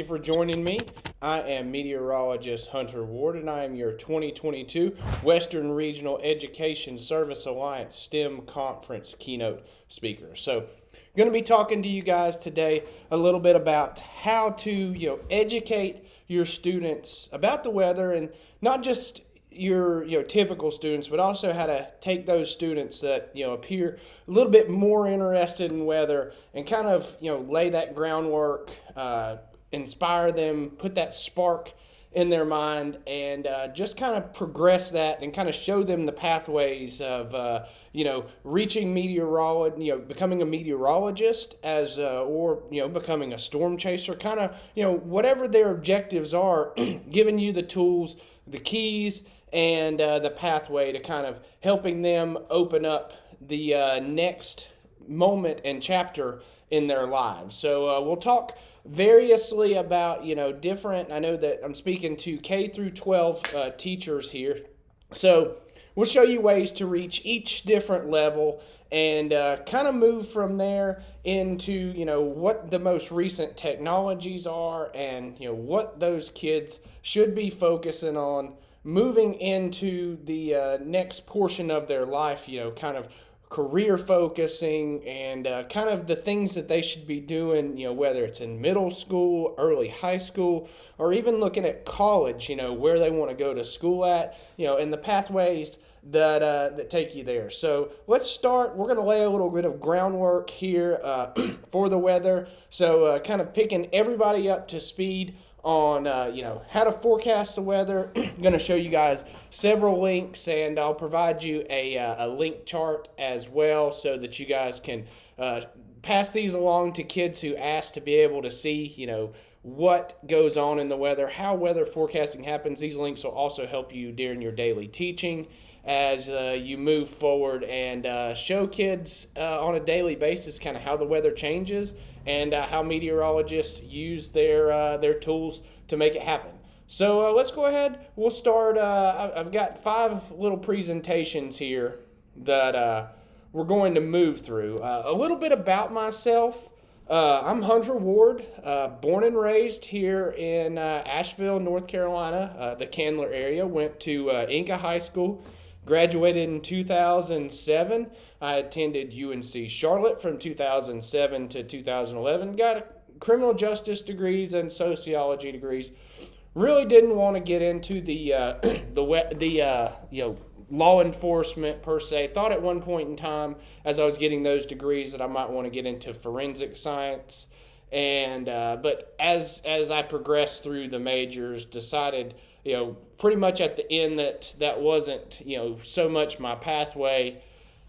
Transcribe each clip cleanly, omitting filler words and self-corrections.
you for joining me. I am Meteorologist Hunter Ward, and I am your 2022 Western Regional Education Service Alliance STEM Conference keynote speaker. So, I'm going to be talking to you guys today a little bit about how to, educate your students about the weather, and not just your typical students, but also how to take those students that appear a little bit more interested in weather and kind of lay that groundwork, inspire them, put that spark in their mind, and just kind of progress that and kind of show them the pathways of reaching becoming a meteorologist or becoming a storm chaser, kind of whatever their objectives are, giving you the tools, the keys, and the pathway to kind of helping them open up the next moment and chapter in their lives. So we'll talk variously about different. I know that I'm speaking to K through 12 teachers here, so we'll show you ways to reach each different level and kind of move from there into what the most recent technologies are and what those kids should be focusing on moving into the next portion of their life, kind of career focusing and kind of the things that they should be doing, whether it's in middle school, early high school, or even looking at college, where they want to go to school at, and the pathways that take you there. So let's start. We're going to lay a little bit of groundwork here for the weather. So kind of picking everybody up to speed on how to forecast the weather. I'm going to show you guys several links, and I'll provide you a link chart as well so that you guys can pass these along to kids who ask to be able to see what goes on in the weather, how weather forecasting happens. These links will also help you during your daily teaching as you move forward and show kids on a daily basis kind of how the weather changes and how meteorologists use their tools to make it happen. So let's go ahead. We'll start. I've got 5 little presentations here that we're going to move through. A little bit about myself. I'm Hunter Ward, born and raised here in Asheville, North Carolina, the Candler area. Went to Inca High School. Graduated in 2007. I attended UNC Charlotte from 2007 to 2011. Got criminal justice degrees and sociology degrees. Really didn't want to get into the law enforcement per se. Thought at one point in time, as I was getting those degrees, that I might want to get into forensic science. And but as I progressed through the majors, decided pretty much at the end that wasn't so much my pathway,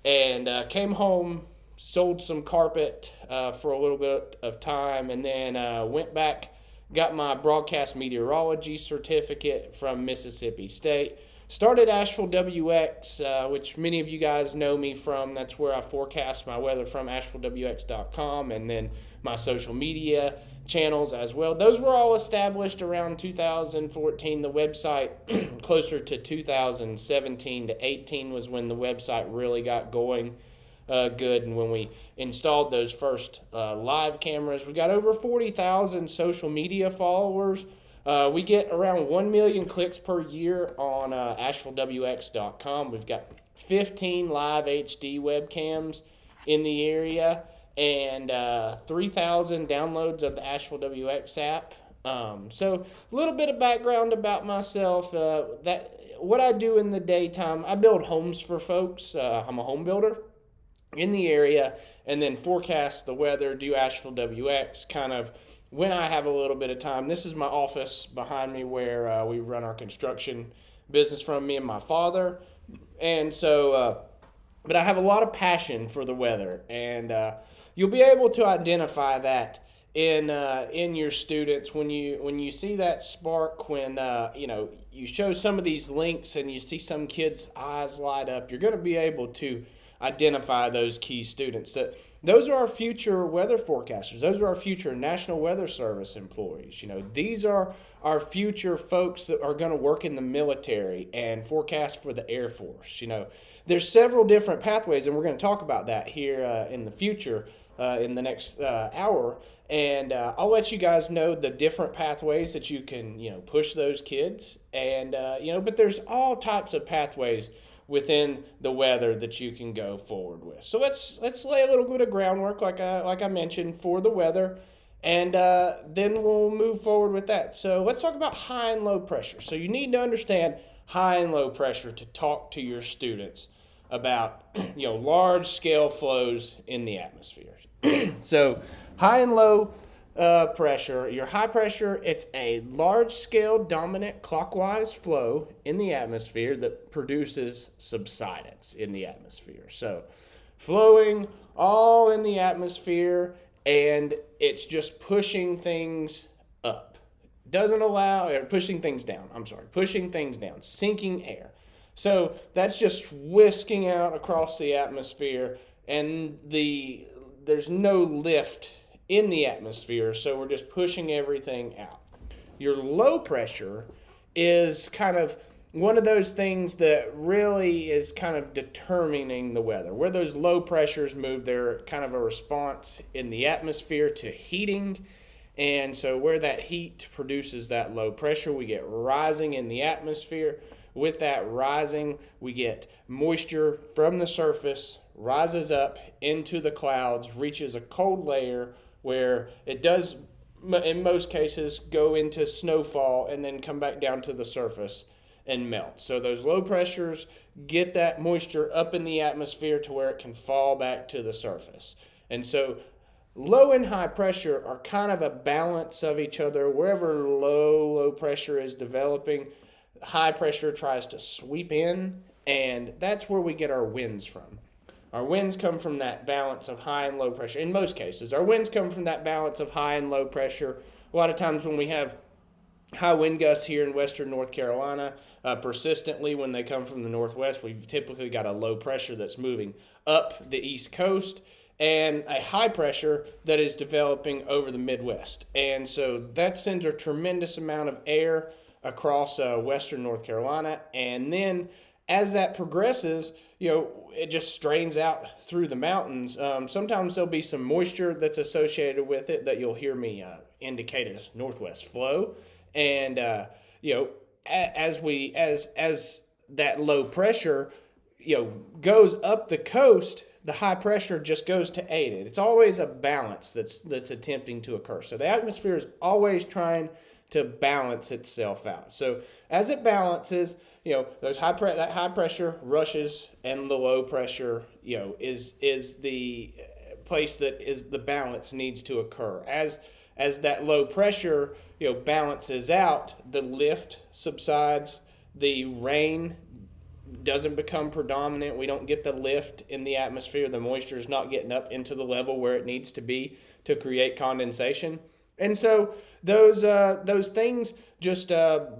and came home, sold some carpet for a little bit of time, and then went back, got my broadcast meteorology certificate from Mississippi State. Started AshevilleWX, which many of you guys know me from. That's where I forecast my weather from, AshevilleWX.com, and then my social media channels as well. Those were all established around 2014. The website closer to 2017 to 18 was when the website really got going good, and when we installed those first live cameras. We got over 40,000 social media followers. We get around 1 million clicks per year on AshevilleWX.com. We've got 15 live HD webcams in the area, and 3,000 downloads of the AshevilleWX app. So a little bit of background about myself. That what I do in the daytime, I build homes for folks. I'm a home builder in the area, and then forecast the weather, do AshevilleWX kind of when I have a little bit of time. This is my office behind me where we run our construction business from, me and my father. And so, but I have a lot of passion for the weather, and you'll be able to identify that in your students when you see that spark, when you show some of these links and you see some kids' eyes light up. You're going to be able to identify those key students. Those are our future weather forecasters. Those are our future National Weather Service employees. These are our future folks that are going to work in the military and forecast for the Air Force. There's several different pathways, and we're going to talk about that here in the future. in the next hour, and I'll let you guys know the different pathways that you can, push those kids, and but there's all types of pathways within the weather that you can go forward with. So let's lay a little bit of groundwork, like I mentioned, for the weather, and then we'll move forward with that. So let's talk about high and low pressure. So you need to understand high and low pressure to talk to your students about large scale flows in the atmosphere. So high and low pressure, your high pressure, it's a large scale dominant clockwise flow in the atmosphere that produces subsidence in the atmosphere. So flowing all in the atmosphere, and it's just pushing things up. Doesn't allow, or pushing things down, sinking air. So that's just whisking out across the atmosphere, and there's no lift in the atmosphere, so we're just pushing everything out. Your low pressure is kind of one of those things that really is kind of determining the weather. Where those low pressures move, they're kind of a response in the atmosphere to heating. And so where that heat produces that low pressure, we get rising in the atmosphere. With that rising, we get moisture from the surface, rises up into the clouds, reaches a cold layer where it does, in most cases, go into snowfall and then come back down to the surface and melt. So those low pressures get that moisture up in the atmosphere to where it can fall back to the surface. And so low and high pressure are kind of a balance of each other. Wherever low pressure is developing, high pressure tries to sweep in, and that's where we get our winds from. Our winds come from that balance of high and low pressure. In most cases, our winds come from that balance of high and low pressure. A lot of times when we have high wind gusts here in western North Carolina, persistently when they come from the northwest, we've typically got a low pressure that's moving up the east coast and a high pressure that is developing over the Midwest. And so that sends a tremendous amount of air across western North Carolina. And then as that progresses, it just strains out through the mountains. Sometimes there'll be some moisture that's associated with it that you'll hear me indicate as northwest flow. And, as that low pressure, goes up the coast, the high pressure just goes to aid it. It's always a balance that's attempting to occur. So the atmosphere is always trying to balance itself out. So as it balances, those that high pressure rushes, and the low pressure, is the place that is the balance needs to occur. As that low pressure, balances out, the lift subsides, the rain doesn't become predominant. We don't get the lift in the atmosphere. The moisture is not getting up into the level where it needs to be to create condensation. And so those things just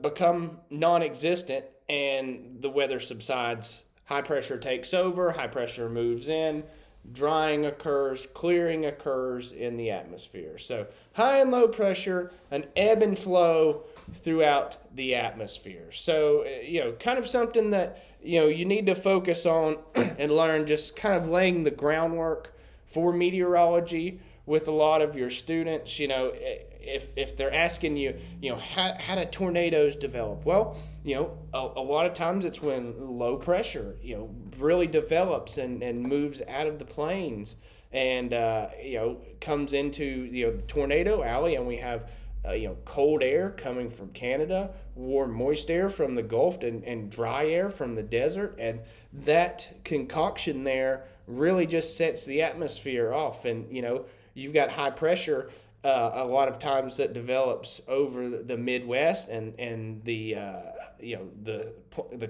become non-existent, and the weather subsides. High pressure takes over, high pressure moves in, drying occurs, clearing occurs in the atmosphere. So high and low pressure, an ebb and flow throughout the atmosphere. So, kind of something that, you need to focus on and learn, just kind of laying the groundwork for meteorology with a lot of your students. If they're asking you, how do tornadoes develop? Well, a lot of times it's when low pressure, really develops and moves out of the plains and, comes into, the tornado alley, and we have, cold air coming from Canada, warm, moist air from the Gulf, and dry air from the desert. And that concoction there really just sets the atmosphere off. And, you've got high pressure a lot of times that develops over the Midwest and the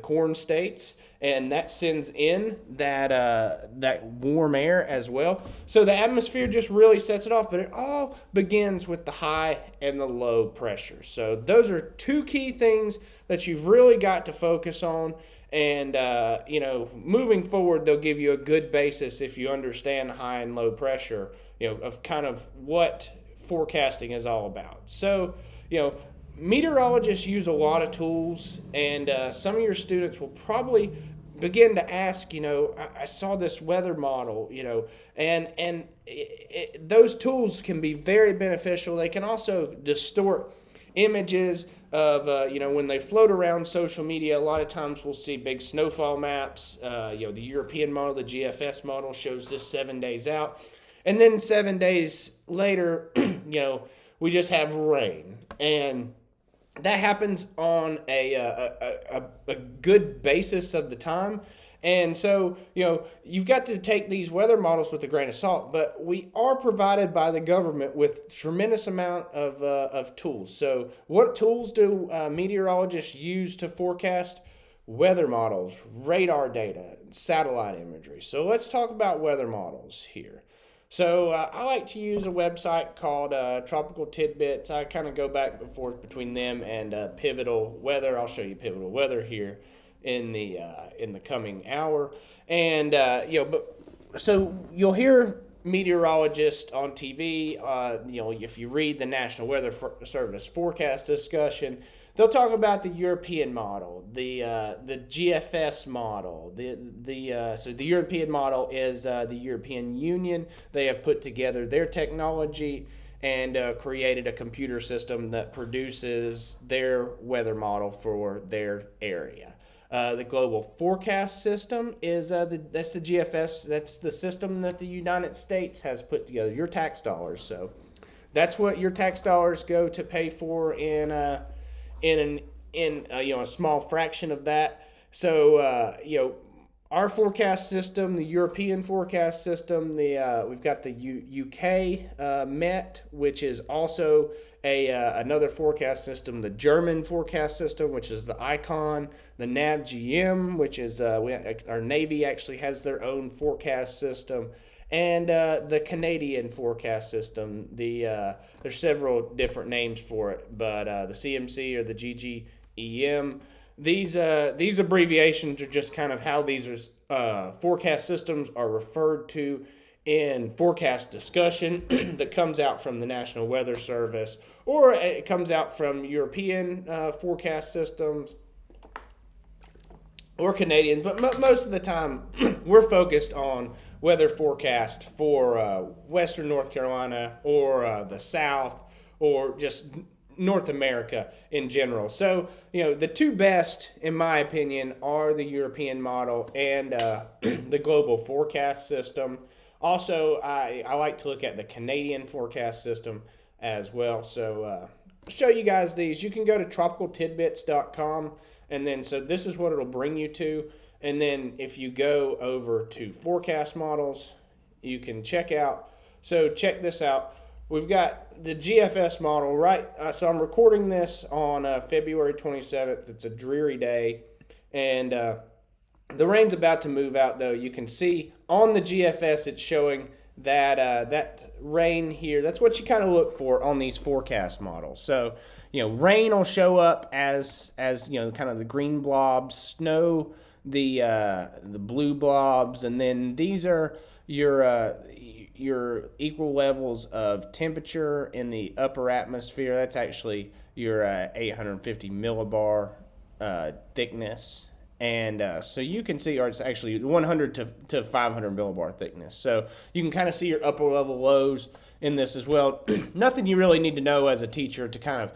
corn states, and that sends in that warm air as well. So the atmosphere just really sets it off, but it all begins with the high and the low pressure. So those are two key things that you've really got to focus on. And, moving forward, they'll give you a good basis if you understand high and low pressure, of kind of what forecasting is all about. So, meteorologists use a lot of tools, and some of your students will probably begin to ask, I saw this weather model, and those tools can be very beneficial. They can also distort images of, when they float around social media. A lot of times we'll see big snowfall maps. The European model, the GFS model, shows this 7 days out. And then 7 days later, we just have rain. And that happens on a good basis of the time. And so, you've got to take these weather models with a grain of salt, but we are provided by the government with tremendous amount of tools. So what tools do meteorologists use to forecast? Weather models, radar data, satellite imagery. So let's talk about weather models here. So I like to use a website called Tropical Tidbits. I kind of go back and forth between them and Pivotal Weather. I'll show you Pivotal Weather here in the coming hour. And so you'll hear meteorologists on TV. If you read the National Weather Service forecast discussion, they'll talk about the European model, the GFS model. So the European model is the European Union. They have put together their technology and created a computer system that produces their weather model for their area. The global forecast system is that's the GFS. That's the system that the United States has put together. Your tax dollars. So that's what your tax dollars go to pay for in a small fraction of that. So our forecast system, the European forecast system, we've got the UK Met, which is also another forecast system, the German forecast system, which is the ICON, the NavGM, which is our Navy actually has their own forecast system, and the Canadian forecast system. There's several different names for it, but the CMC or the GGEM. These abbreviations are just kind of how these forecast systems are referred to in forecast discussion that comes out from the National Weather Service, or it comes out from European forecast systems or Canadians. But most of the time, we're focused on weather forecast for Western North Carolina or the South or just North America in general. So, the two best, in my opinion, are the European model and the global forecast system. Also, I like to look at the Canadian forecast system as well. So, show you guys these. You can go to tropicaltidbits.com, and then so this is what it'll bring you to. And then if you go over to forecast models, you can check out. So check this out. We've got the GFS model, right? So I'm recording this on February 27th. It's a dreary day, and the rain's about to move out, though. You can see on the GFS it's showing that that rain here. That's what you kind of look for on these forecast models. So, rain will show up as kind of the green blobs, snow, the blue blobs, and then these are your equal levels of temperature in the upper atmosphere. That's actually your 850 millibar thickness. And so you can see, or it's actually 100 to 500 millibar thickness. So you can kind of see your upper level lows in this as well. Nothing you really need to know as a teacher to kind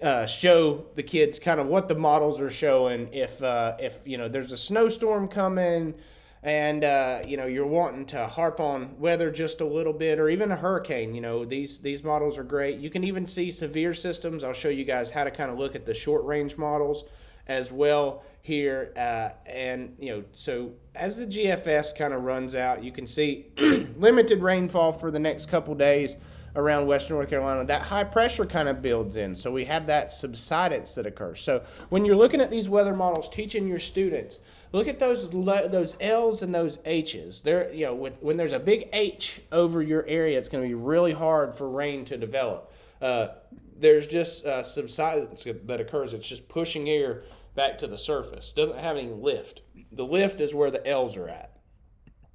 of show the kids kind of what the models are showing. If there's a snowstorm coming, and you're wanting to harp on weather just a little bit, or even a hurricane, these models are great. You can even see severe systems. I'll show you guys how to kind of look at the short range models as well here. So as the GFS kind of runs out, you can see limited rainfall for the next couple days around Western North Carolina. That high pressure kind of builds in, so we have that subsidence that occurs. So when you're looking at these weather models, teaching your students, look at those L's and those H's. There, when there's a big H over your area, it's going to be really hard for rain to develop. There's just subsidence that occurs. It's just pushing air back to the surface. Doesn't have any lift. The lift is where the L's are at.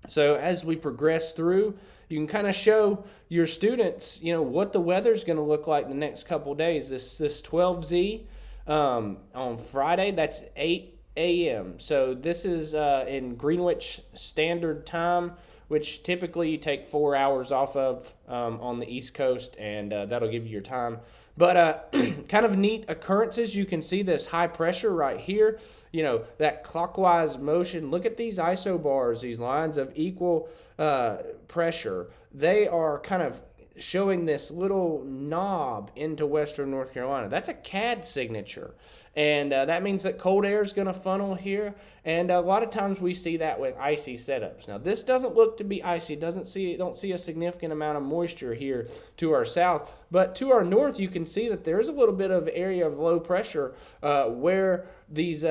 So as we progress through, you can kind of show your students, what the weather's going to look like the next couple days. This 12Z on Friday, that's 8 a.m. So this is in Greenwich Standard Time, which typically you take 4 hours off of on the East Coast, and that'll give you your time. But kind of neat occurrences. You can see this high pressure right here. That clockwise motion. Look at these isobars, these lines of equal pressure. They are kind of showing this little knob into western North Carolina. That's a CAD signature. And that means that cold air is going to funnel here. And a lot of times we see that with icy setups. Now, this doesn't look to be icy. Don't see a significant amount of moisture here to our south. But to our north, you can see that there is a little bit of area of low pressure where these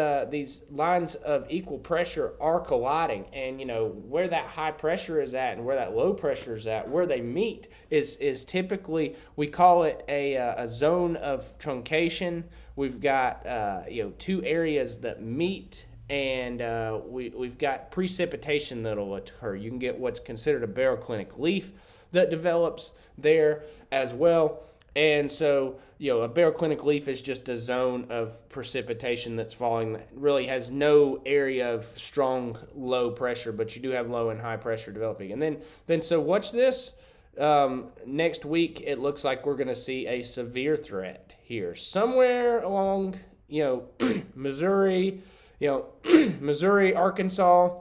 lines of equal pressure are colliding. And, where that high pressure is at and where that low pressure is at, where they meet is typically, we call it a zone of truncation. We've got two areas that meet, and we've got precipitation that'll occur. You can get what's considered a baroclinic leaf that develops there as well. And so, a baroclinic leaf is just a zone of precipitation that's falling that really has no area of strong low pressure, but you do have low and high pressure developing. And then so watch this. Next week, it looks like we're going to see a severe threat here somewhere along, Missouri, Missouri, Arkansas,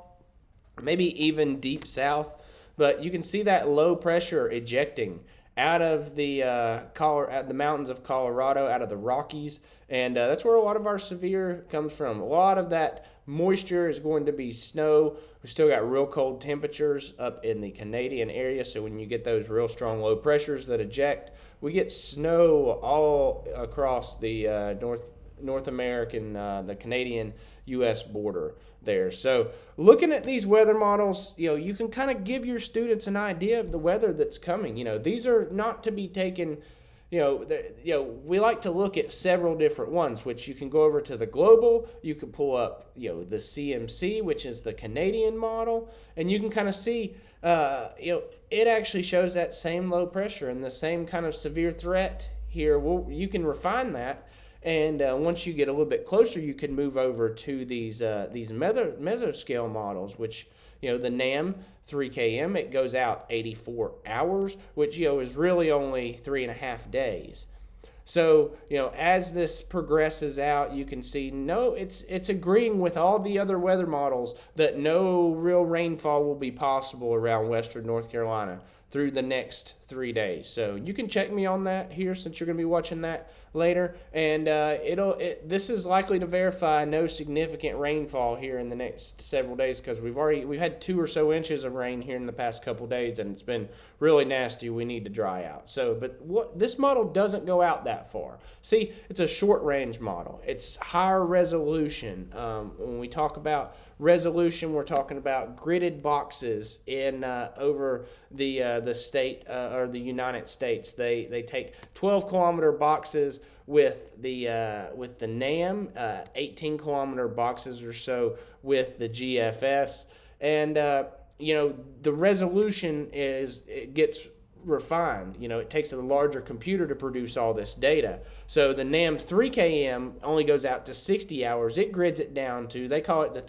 maybe even deep south. But you can see that low pressure ejecting out of the the mountains of Colorado, out of the Rockies, and that's where a lot of our severe comes from. A lot of that moisture is going to be snow. We've still got real cold temperatures up in the Canadian area, so when you get those real strong low pressures that eject, we get snow all across the North American, the Canadian U.S. border there. So looking at these weather models, you can kind of give your students an idea of the weather that's coming. These are not to be taken, we like to look at several different ones, which you can go over to the global, you can pull up, the CMC, which is the Canadian model, and you can kind of see, it actually shows that same low pressure and the same kind of severe threat here. Well, you can refine that. And once you get a little bit closer, you can move over to these mesoscale models, which, the NAM 3km, it goes out 84 hours, which, is really only 3.5 days. So, as this progresses out, you can see, it's agreeing with all the other weather models that no real rainfall will be possible around western North Carolina through the next 3 days. So you can check me on that here, since you're going to be watching that later. And this is likely to verify no significant rainfall here in the next several days, because we've had 2 or so inches of rain here in the past couple days, and it's been really nasty. We need to dry out. So, but this model doesn't go out that far. See, it's a short range model. It's higher resolution. When we talk about resolution, we're talking about gridded boxes in over the state or the United States. They take 12-kilometer boxes with the NAM, 18-kilometer boxes or so with the GFS, and the resolution it gets refined. It takes a larger computer to produce all this data. So the NAM 3km only goes out to 60 hours. It grids it down to, they call it the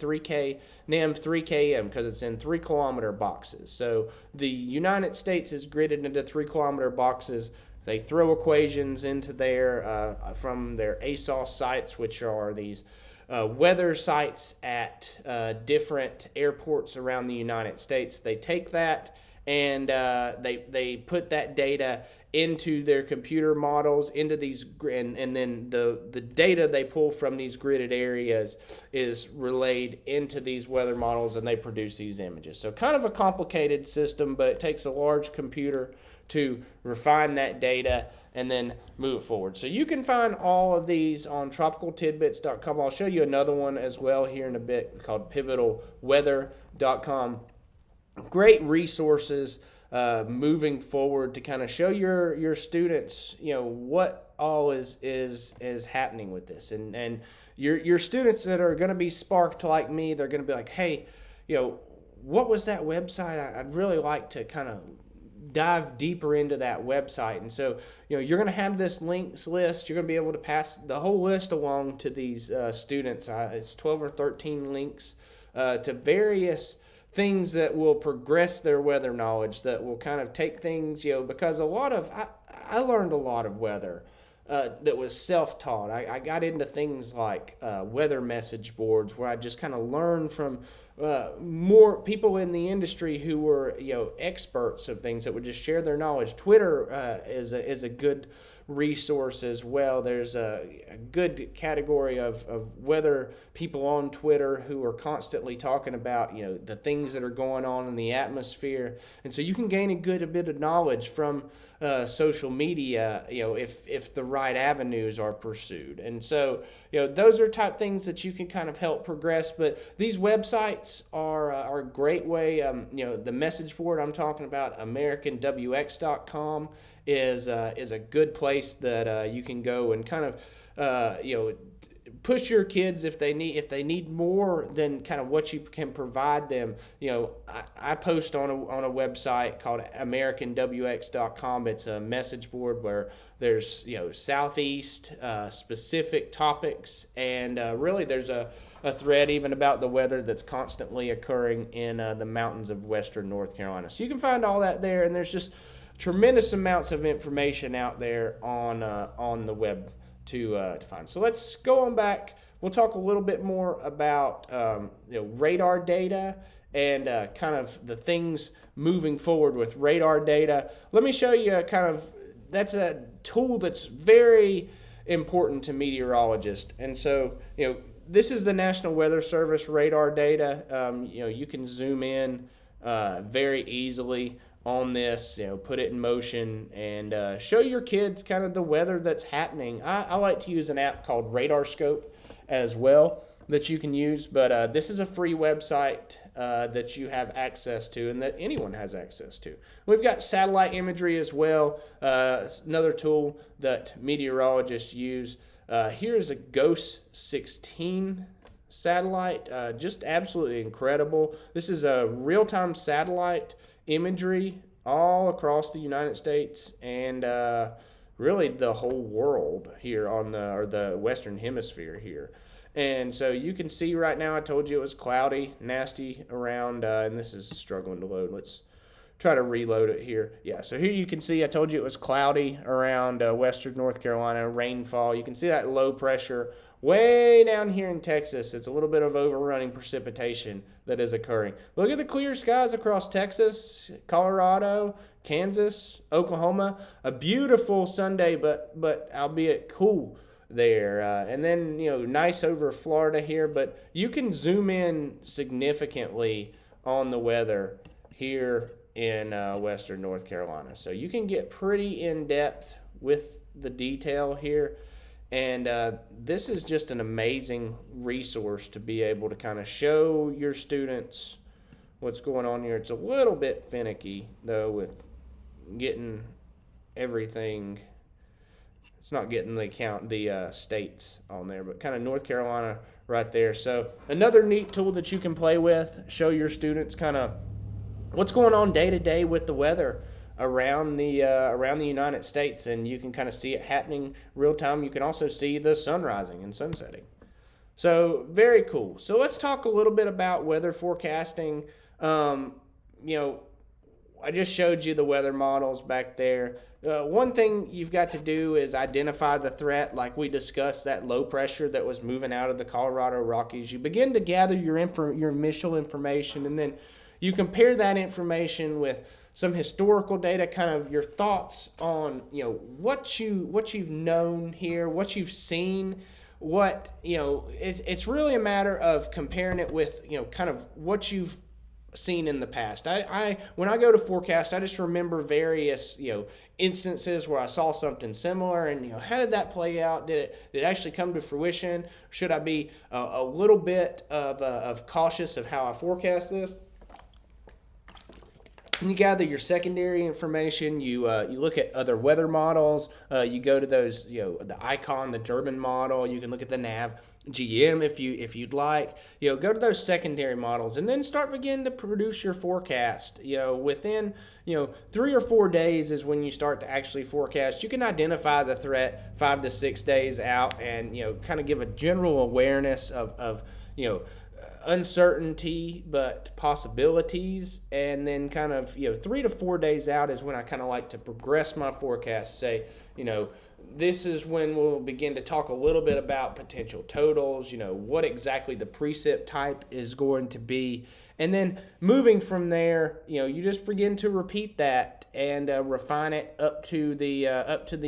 NAM 3km because it's in 3-kilometer boxes. So the United States is gridded into 3-kilometer boxes. They throw equations into there from their ASOS sites, which are these weather sites at different airports around the United States. They take that and they put that data into their computer models, into these, and then the data they pull from these gridded areas is relayed into these weather models, and they produce these images. So kind of a complicated system, but it takes a large computer to refine that data and then move it forward. So you can find all of these on tropicaltidbits.com. I'll show you another one as well here in a bit called pivotalweather.com. Great resources moving forward to kind of show your students, what all is happening with this. And your students that are going to be sparked like me, they're going to be like, hey, what was that website? I'd really like to kind of dive deeper into that website. And so, you're going to have this links list. You're going to be able to pass the whole list along to these students. It's 12 or 13 links to various things that will progress their weather knowledge, that will kind of take things, because I learned a lot of weather that was self-taught. I got into things like weather message boards, where I just kind of learned from more people in the industry who were experts of things that would just share their knowledge. Twitter is a good resource as well. There's a good category of weather people on Twitter who are constantly talking about the things that are going on in the atmosphere, and so you can gain a bit of knowledge from social media, if the right avenues are pursued. And so those are type things that you can kind of help progress. But these websites are a great way. The message board I'm talking about, AmericanWX.com, is a good place that you can go and kind of push your kids if they need more than kind of what you can provide them. I post on a website called AmericanWX.com. It's a message board where there's Southeast specific topics, and really there's a thread even about the weather that's constantly occurring in the mountains of western North Carolina. So you can find all that there, and there's just tremendous amounts of information out there on the web to find. So let's go on back. We'll talk a little bit more about radar data and kind of the things moving forward with radar data. Let me show you that's a tool that's very important to meteorologists. And so this is the National Weather Service radar data. You can zoom in very easily on this, put it in motion, and show your kids kind of the weather that's happening. I like to use an app called RadarScope as well that you can use, but this is a free website that you have access to and that anyone has access to. We've got satellite imagery as well, another tool that meteorologists use. Here's a GOES 16 satellite, just absolutely incredible. This is a real-time satellite imagery all across the United States and really the whole world here on the Western Hemisphere here. And so you can see right now, I told you it was cloudy, nasty around, and this is struggling to load. Let's try to reload it here. Yeah, so here you can see I told you it was cloudy around Western North Carolina, rainfall. You can see that low pressure way down here in Texas. It's a little bit of overrunning precipitation that is occurring. Look at the clear skies across Texas, Colorado, Kansas, Oklahoma. A beautiful Sunday, but albeit cool there. And then, nice over Florida here. But you can zoom in significantly on the weather here in Western North Carolina. So you can get pretty in-depth with the detail here. And this is just an amazing resource to be able to kind of show your students what's going on here. It's a little bit finicky, though, with getting everything. It's not getting the states on there, but kind of North Carolina right there. So another neat tool that you can play with, show your students kind of what's going on day to day with the weather around the United States, and you can kind of see it happening real time. You can also see the sun rising and sun setting. So very cool. So let's talk a little bit about weather forecasting. I just showed you the weather models back there. One thing you've got to do is identify the threat, like we discussed, that low pressure that was moving out of the Colorado Rockies. You begin to gather your initial information, and then you compare that information with some historical data, kind of your thoughts on what you've known here, what you've seen, it's really a matter of comparing it with kind of what you've seen in the past. When I go to forecast, I just remember various instances where I saw something similar, and how did that play out? Did it actually come to fruition? Should I be a little bit of cautious of how I forecast this? you gather your secondary information. You look at other weather models. You go to those, the icon, the German model. You can look at the nav GM if you'd like. Go to those secondary models and then begin to produce your forecast. Within 3 or 4 days is when you start to actually forecast. You can identify the threat 5 to 6 days out, and kind of give a general awareness of uncertainty but possibilities. And then kind of 3 to 4 days out is when I kind of like to progress my forecast. Say this is when we'll begin to talk a little bit about potential totals, what exactly the precip type is going to be. And then moving from there, you just begin to repeat that and refine it up to the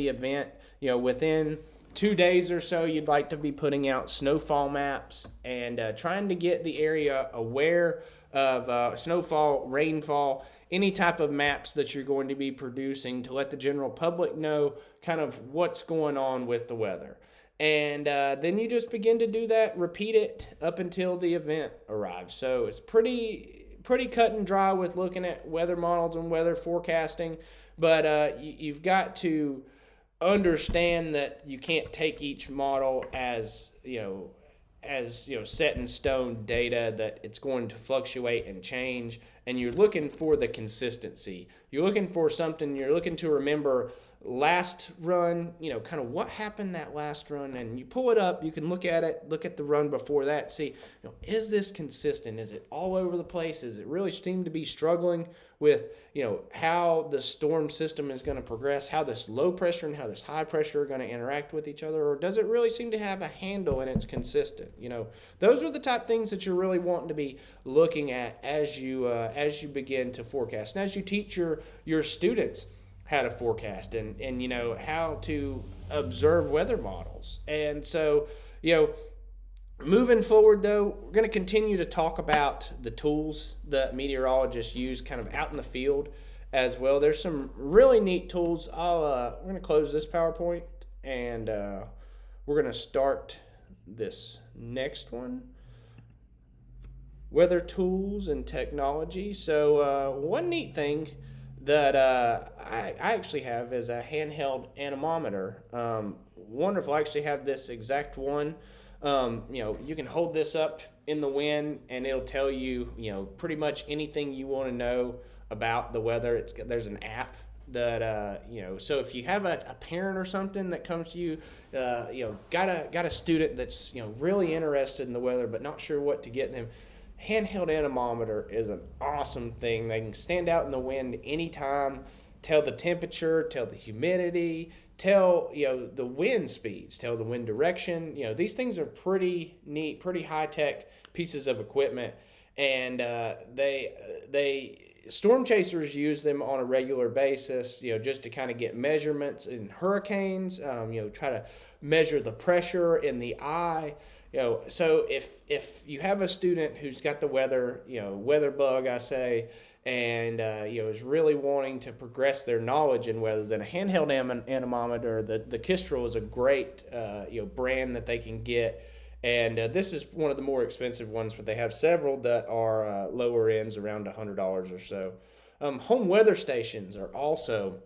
event. Within 2 days or so, you'd like to be putting out snowfall maps and trying to get the area aware of snowfall, rainfall, any type of maps that you're going to be producing to let the general public know kind of what's going on with the weather. And then you just begin to do that, repeat it up until the event arrives. So it's pretty cut and dry with looking at weather models and weather forecasting, but you've got to understand that you can't take each model as set in stone data, that it's going to fluctuate and change, and you're looking for the consistency. You're looking for something, you're looking to remember last run, kind of what happened that last run, and you pull it up, you can look at it, look at the run before that, see, is this consistent? Is it all over the place? Does it really seem to be struggling with, how the storm system is going to progress, how this low pressure and how this high pressure are going to interact with each other, or does it really seem to have a handle and it's consistent? Those are the type things that you're really wanting to be looking at as you begin to forecast, and as you teach your students how to forecast and how to observe weather models. And so, moving forward though, we're going to continue to talk about the tools that meteorologists use kind of out in the field as well. There's some really neat tools. We're going to close this PowerPoint and we're going to start this next one. Weather tools and technology. So one neat thing that I actually have is a handheld anemometer. Wonderful. I actually have this exact one. You can hold this up in the wind and it'll tell you, pretty much anything you want to know about the weather. There's an app that, so if you have a parent or something that comes to you, got a student that's, really interested in the weather but not sure what to get them, handheld anemometer is an awesome thing. They can stand out in the wind anytime, tell the temperature, tell the humidity, tell the wind speeds, tell the wind direction. These things are pretty neat, pretty high-tech pieces of equipment, and storm chasers use them on a regular basis, just to kind of get measurements in hurricanes, try to measure the pressure in the eye. So if you have a student who's got the weather bug, I say, and is really wanting to progress their knowledge in weather, then a handheld anemometer, the Kestrel is a great brand that they can get, and this is one of the more expensive ones, but they have several that are lower ends, around $100 or so. Home weather stations are also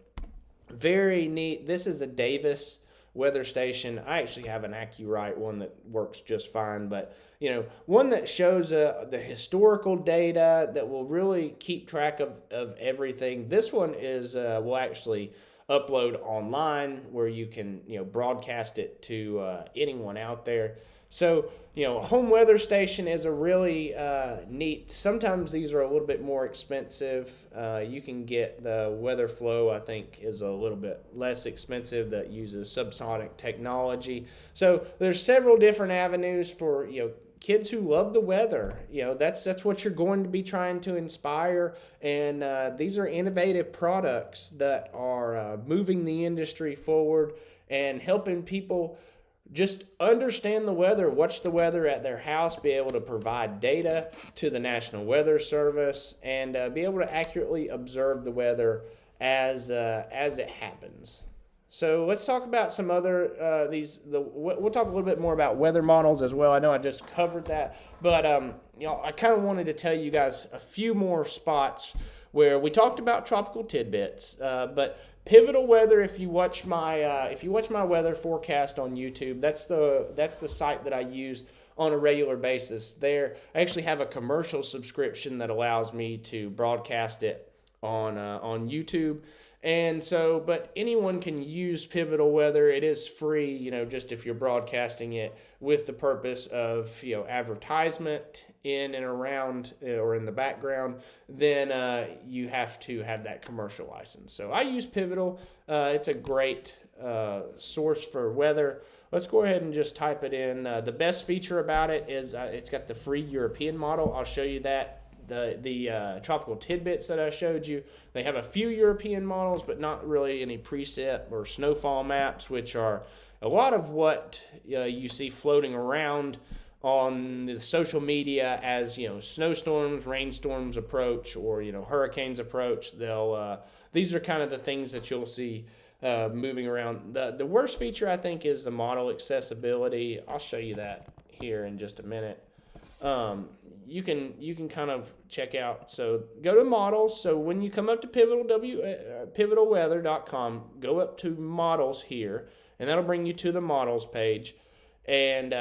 very neat. This is a Davis weather station. I actually have an AccuRite one that works just fine, but one that shows the historical data that will really keep track of everything. This one is will actually upload online where you can broadcast it to anyone out there. So home weather station is a really neat. Sometimes these are a little bit more expensive. You can get the Weather Flow, I think, is a little bit less expensive, that uses subsonic technology. So there's several different avenues for kids who love the weather. That's what you're going to be trying to inspire, and these are innovative products that are moving the industry forward and helping people just understand the weather, watch the weather at their house, be able to provide data to the National Weather Service, and be able to accurately observe the weather as it happens. So let's talk about some other we'll talk a little bit more about weather models as well. I know I just covered that, but I kind of wanted to tell you guys a few more spots where we talked about tropical tidbits, but pivotal weather. If you watch my weather forecast on YouTube, that's the site that I use on a regular basis. There, I actually have a commercial subscription that allows me to broadcast it on YouTube. And so, but anyone can use pivotal weather. It is free, just if you're broadcasting it with the purpose of, advertisement in and around or in the background, then you have to have that commercial license. So I use Pivotal. It's a great source for weather. Let's go ahead and just type it in. The best feature about it is it's got the free European model. I'll show you that. The tropical tidbits that I showed you, they have a few European models, but not really any preset or snowfall maps, which are a lot of what you see floating around on the social media as snowstorms, rainstorms approach, or hurricanes approach. These are kind of the things that you'll see moving around. The worst feature, I think, is the model accessibility. I'll show you that here in just a minute. You can kind of check out. So go to models. So when you come up to pivotalweather.com, go up to models here, and that'll bring you to the models page. And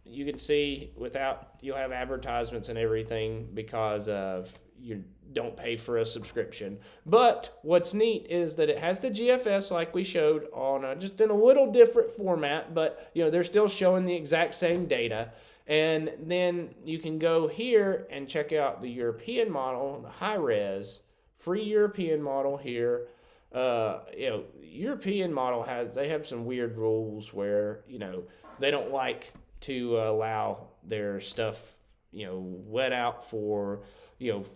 you can see you'll have advertisements and everything because of you don't pay for a subscription. But what's neat is that it has the GFS like we showed on just in a little different format, but they're still showing the exact same data. And then you can go here and check out the European model, the high res, free European model here. European model they have some weird rules where, they don't like to allow their stuff, let out for,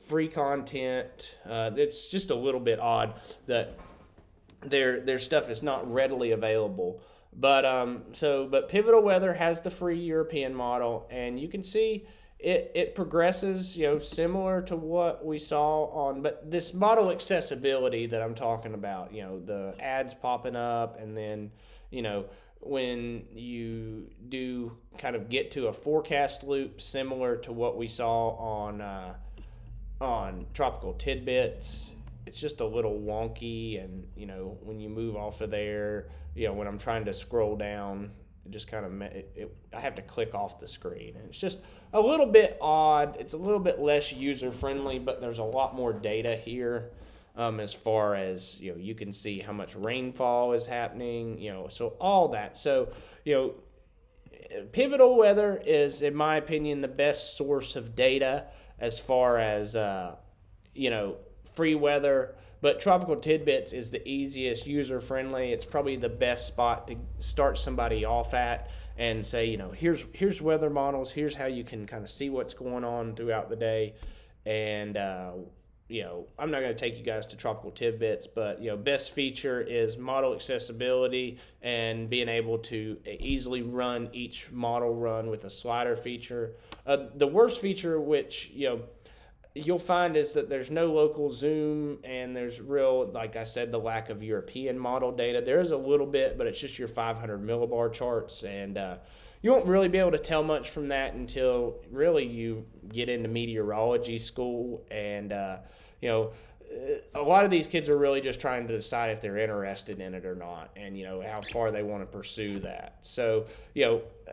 free content. It's just a little bit odd that their stuff is not readily available. But Pivotal Weather has the free European model, and you can see it progresses, similar to what we saw on. But this model accessibility that I'm talking about, the ads popping up, and then when you do kind of get to a forecast loop similar to what we saw on Tropical Tidbits, it's just a little wonky, and when you move off of there, when I'm trying to scroll down, it just kind of I have to click off the screen, and it's just a little bit odd. It's a little bit less user friendly, but there's a lot more data here as far as you can see how much rainfall is happening, so all that. So Pivotal Weather is, in my opinion, the best source of data as far as free weather. But Tropical Tidbits is the easiest, user-friendly. It's probably the best spot to start somebody off at and say, here's weather models. Here's how you can kind of see what's going on throughout the day. And, I'm not going to take you guys to Tropical Tidbits, but, best feature is model accessibility and being able to easily run each model run with a slider feature. The worst feature, which, you'll find, is that there's no local zoom, and there's like I said, the lack of European model data. There is a little bit, but it's just your 500 millibar charts, and you won't really be able to tell much from that until really you get into meteorology school. And a lot of these kids are really just trying to decide if they're interested in it or not, and how far they want to pursue that. So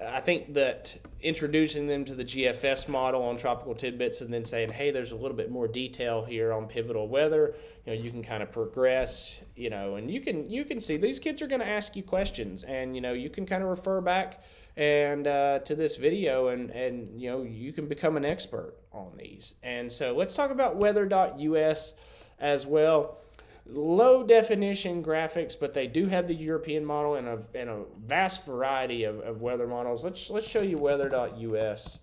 I think that introducing them to the GFS model on Tropical Tidbits, and then saying, hey, there's a little bit more detail here on Pivotal Weather, you can kind of progress, and you can see these kids are going to ask you questions, and you can kind of refer back and to this video, and you can become an expert on these. And so let's talk about weather.us as well. Low definition graphics, but they do have the European model and a vast variety of weather models. Let's show you weather.us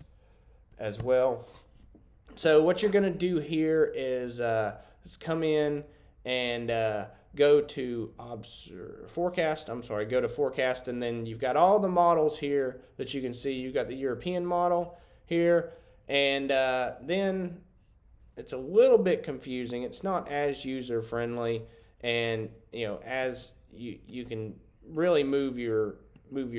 as well. So what you're going to do here is let's come in and go to forecast. Go to forecast, and then you've got all the models here that you can see. You've got the European model here, and then it's a little bit confusing. It's not as user friendly, and as you can really move your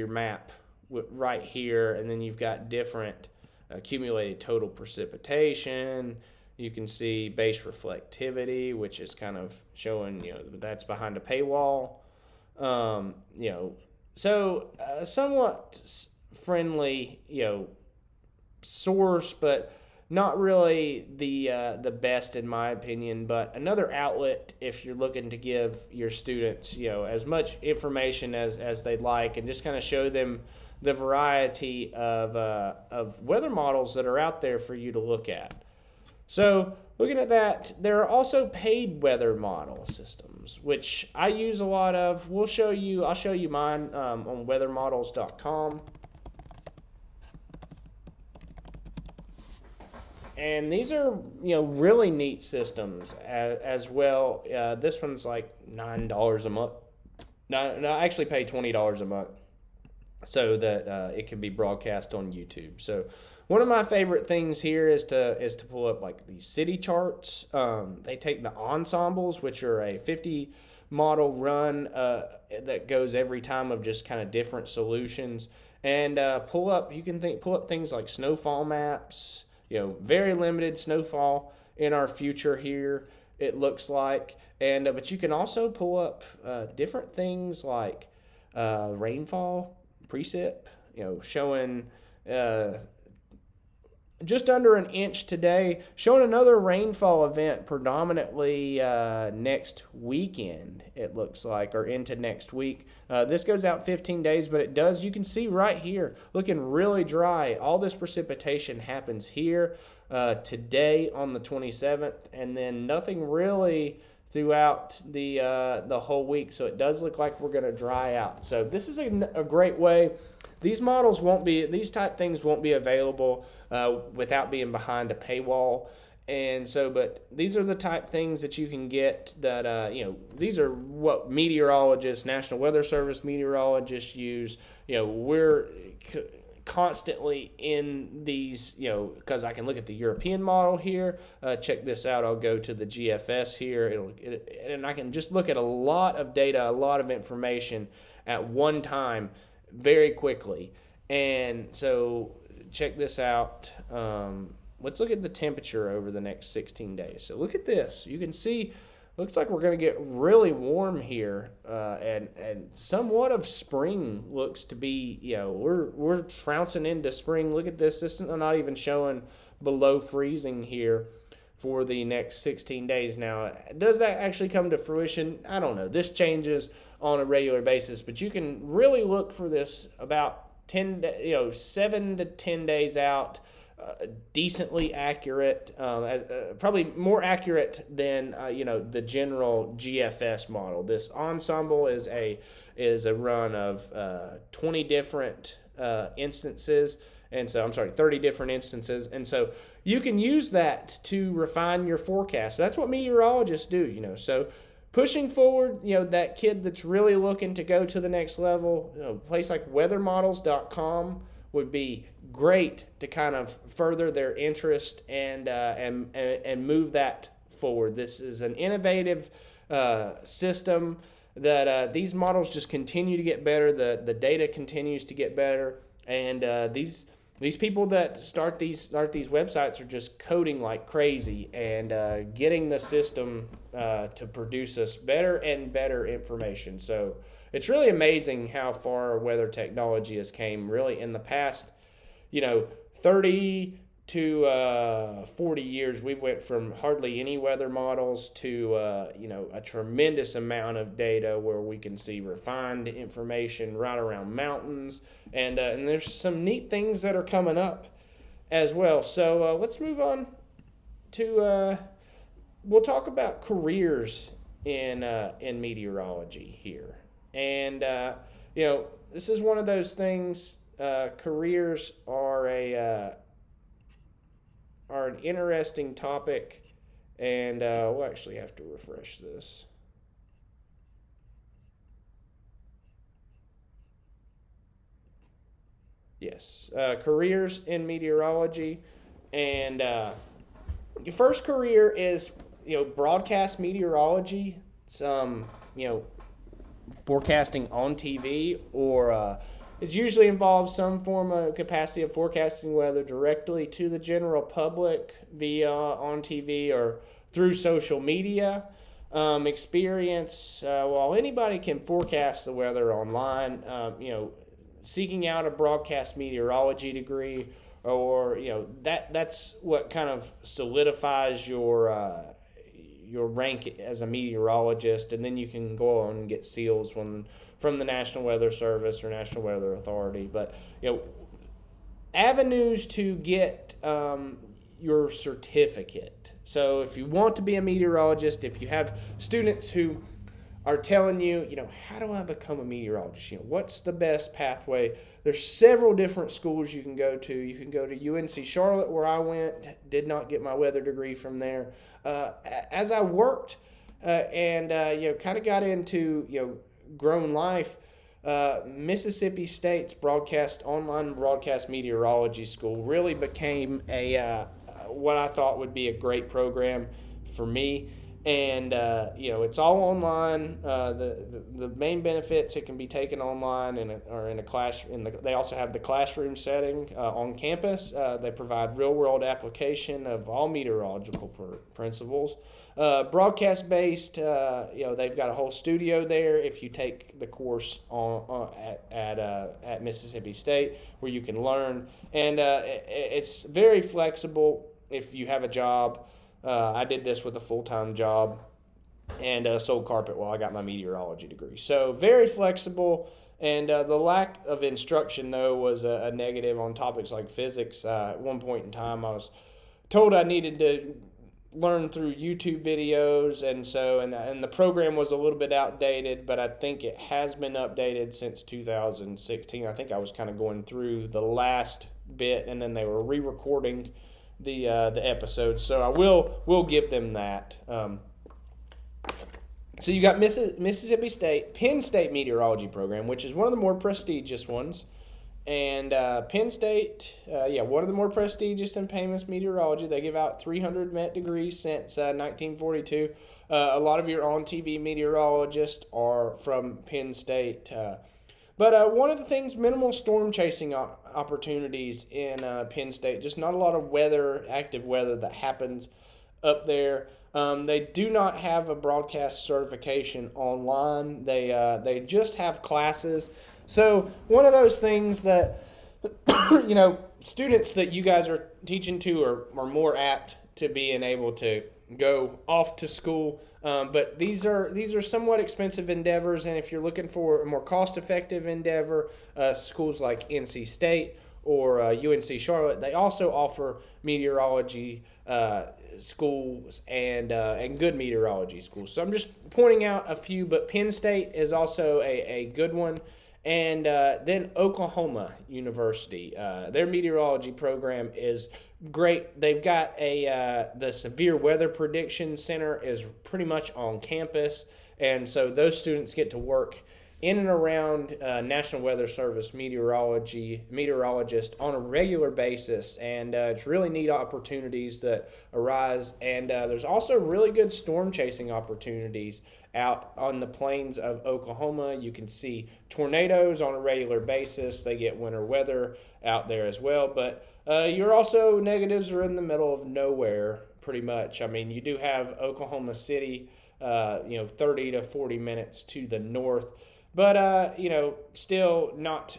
map right here, and then you've got different accumulated total precipitation. You can see base reflectivity, which is kind of showing, that's behind a paywall. So somewhat friendly, source, but not really the best in my opinion. But another outlet if you're looking to give your students, as much information as they'd like, and just kind of show them the variety of weather models that are out there for you to look at. So looking at that, there are also paid weather model systems, which I use a lot of. I'll show you mine on weathermodels.com. And these are, really neat systems as well. This one's like $9 a month. No, I actually pay $20 a month so that it can be broadcast on YouTube. So one of my favorite things here is to pull up like these city charts. They take the ensembles, which are a 50 model run that goes every time of just kind of different solutions, and pull up things like snowfall maps. Very limited snowfall in our future here, it looks like, and but you can also pull up different things like rainfall precip, showing just under an inch today, showing another rainfall event predominantly next weekend, it looks like, or into next week. This goes out 15 days, but you can see right here, looking really dry. All this precipitation happens here today on the 27th, and then nothing really throughout the whole week. So it does look like we're going to dry out. So this is a great way. These type things won't be available without being behind a paywall. And so, but these are the type things that you can get that, these are what meteorologists, National Weather Service meteorologists use. We're constantly in these, because I can look at the European model here. Check this out. I'll go to the GFS here. And I can just look at a lot of data, a lot of information at one time very quickly. And so check this out. Let's look at the temperature over the next 16 days. So look at this. You can see, looks like we're going to get really warm here, and somewhat of spring looks to be, we're trouncing into spring. Look at this. This is not even showing below freezing here for the next 16 days. Now, does that actually come to fruition? I don't know. This changes on a regular basis, but you can really look for this about 7 to 10 days out. Decently accurate, probably more accurate than the general GFS model. This ensemble is a run of 20 different instances, and so 30 different instances, and so you can use that to refine your forecast. That's what meteorologists do, So pushing forward, that kid that's really looking to go to the next level, a place like weathermodels.com would be great to kind of further their interest and move that forward. This is an innovative system that these models just continue to get better. The data continues to get better, and these people that start these websites are just coding like crazy and getting the system to produce us better and better information. So it's really amazing how far weather technology has came really in the past, 30 to 40 years. We've went from hardly any weather models to, a tremendous amount of data where we can see refined information right around mountains. And there's some neat things that are coming up as well. So let's move on to, we'll talk about careers in meteorology here. And, this is one of those things, careers are an interesting topic, and we'll actually have to refresh this. Yes, careers in meteorology, and your first career is, broadcast meteorology. Some, forecasting on TV or It usually involves some form of capacity of forecasting weather directly to the general public via on TV or through social media. Experience, while anybody can forecast the weather online, seeking out a broadcast meteorology degree, or that's what kind of solidifies your rank as a meteorologist, and then you can go on and get seals from the National Weather Service or National Weather Authority. But avenues to get your certificate. So if you want to be a meteorologist, if you have students who are telling you, how do I become a meteorologist? What's the best pathway? There's several different schools you can go to. You can go to UNC Charlotte, where I went. Did not get my weather degree from there. As I worked and kind of got into grown life, Mississippi State's online broadcast meteorology school really became a what I thought would be a great program for me. And it's all online. The main benefits, it can be taken online or in a class. They also have the classroom setting on campus. They provide real world application of all meteorological principles. Broadcast based. They've got a whole studio there. If you take the course at Mississippi State, where you can learn, and it's very flexible. If you have a job. I did this with a full-time job and sold carpet while I got my meteorology degree. So very flexible, and the lack of instruction, though, was a negative on topics like physics. At one point in time, I was told I needed to learn through YouTube videos, and the program was a little bit outdated, but I think it has been updated since 2016. I think I was kind of going through the last bit, and then they were re-recording the episodes, so I will give them that. So you got Mississippi State, Penn State Meteorology Program, which is one of the more prestigious ones, and Penn State, one of the more prestigious and famous meteorology. They give out 300 Met degrees since 1942. A lot of your on-TV meteorologists are from Penn State. But one of the things, minimal storm chasing opportunities in Penn State. Just not a lot of active weather that happens up there. They do not have a broadcast certification online. They just have classes. So one of those things that, students that you guys are teaching to are more apt to being able to go off to school. But these are somewhat expensive endeavors, and if you're looking for a more cost-effective endeavor, schools like NC State or UNC Charlotte, they also offer meteorology schools and good meteorology schools. So I'm just pointing out a few, but Penn State is also a good one. And then Oklahoma University, their meteorology program is great. They've got the Severe Weather Prediction Center is pretty much on campus, and so those students get to work in and around National Weather Service meteorologist on a regular basis, and it's really neat opportunities that arise. And there's also really good storm chasing opportunities out on the plains of Oklahoma. You can see tornadoes on a regular basis. They get winter weather out there as well, but you're also, negatives are in the middle of nowhere pretty much. I mean, you do have Oklahoma City, 30 to 40 minutes to the north, but still not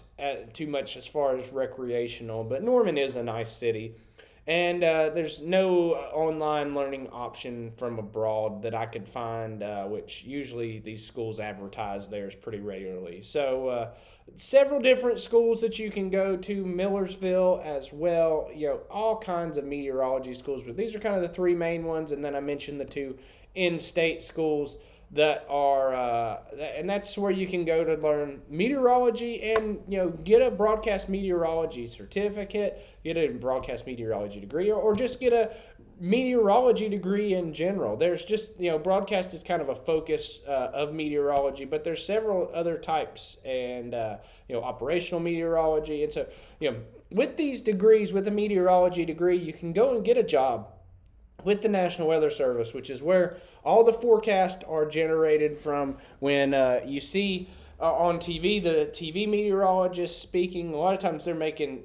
too much as far as recreational. But Norman is a nice city. And there's no online learning option from abroad that I could find, which usually these schools advertise theirs pretty regularly. So several different schools that you can go to, Millersville as well, all kinds of meteorology schools. But these are kind of the three main ones, and then I mentioned the two in-state schools that are, and that's where you can go to learn meteorology and, get a broadcast meteorology certificate, get a broadcast meteorology degree, or just get a meteorology degree in general. There's just, broadcast is kind of a focus of meteorology, but there's several other types, and, operational meteorology. And so, with these degrees, with a meteorology degree, you can go and get a job with the National Weather Service, which is where all the forecasts are generated from. When you see on TV, the TV meteorologist speaking. A lot of times they're making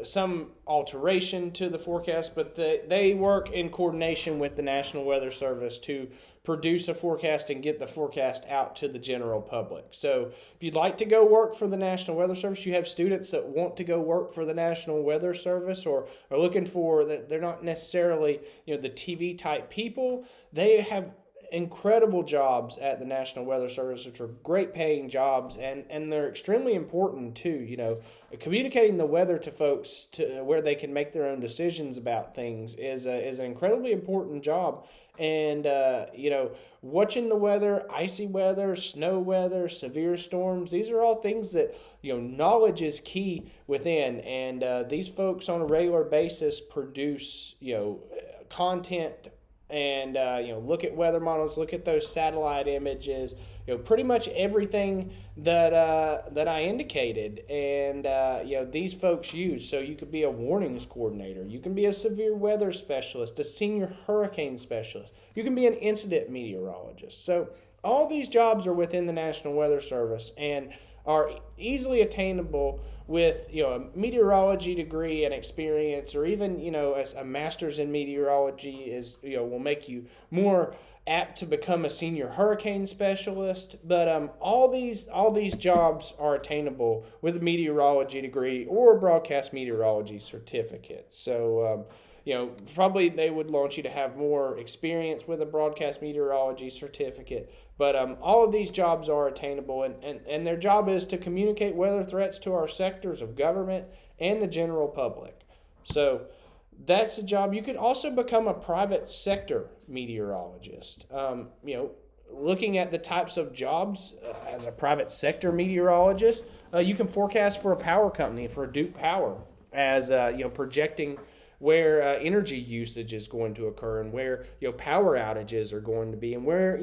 some alteration to the forecast, but they work in coordination with the National Weather Service to produce a forecast and get the forecast out to the general public. So if you'd like to go work for the National Weather Service, you have students that want to go work for the National Weather Service or are looking for that. They're not necessarily, the TV type people. They have incredible jobs at the National Weather Service, which are great paying jobs, and they're extremely important too. Communicating the weather to folks to where they can make their own decisions about things is an incredibly important job. And watching the weather, icy weather, snow weather, severe storms, these are all things that knowledge is key within. And these folks on a regular basis produce content. And look at weather models, look at those satellite images, pretty much everything that I indicated, and these folks use. So you could be a warnings coordinator, you can be a severe weather specialist, a senior hurricane specialist, you can be an incident meteorologist. So all these jobs are within the National Weather Service and are easily attainable with a meteorology degree and experience, or even a master's in meteorology is will make you more apt to become a senior hurricane specialist. But all these jobs are attainable with a meteorology degree or a broadcast meteorology certificate. So probably they would want you to have more experience with a broadcast meteorology certificate. But all of these jobs are attainable, and their job is to communicate weather threats to our sectors of government and the general public. So that's a job. You could also become a private sector meteorologist. Looking at the types of jobs as a private sector meteorologist, you can forecast for a power company, for Duke Power, as projecting where energy usage is going to occur and where power outages are going to be and where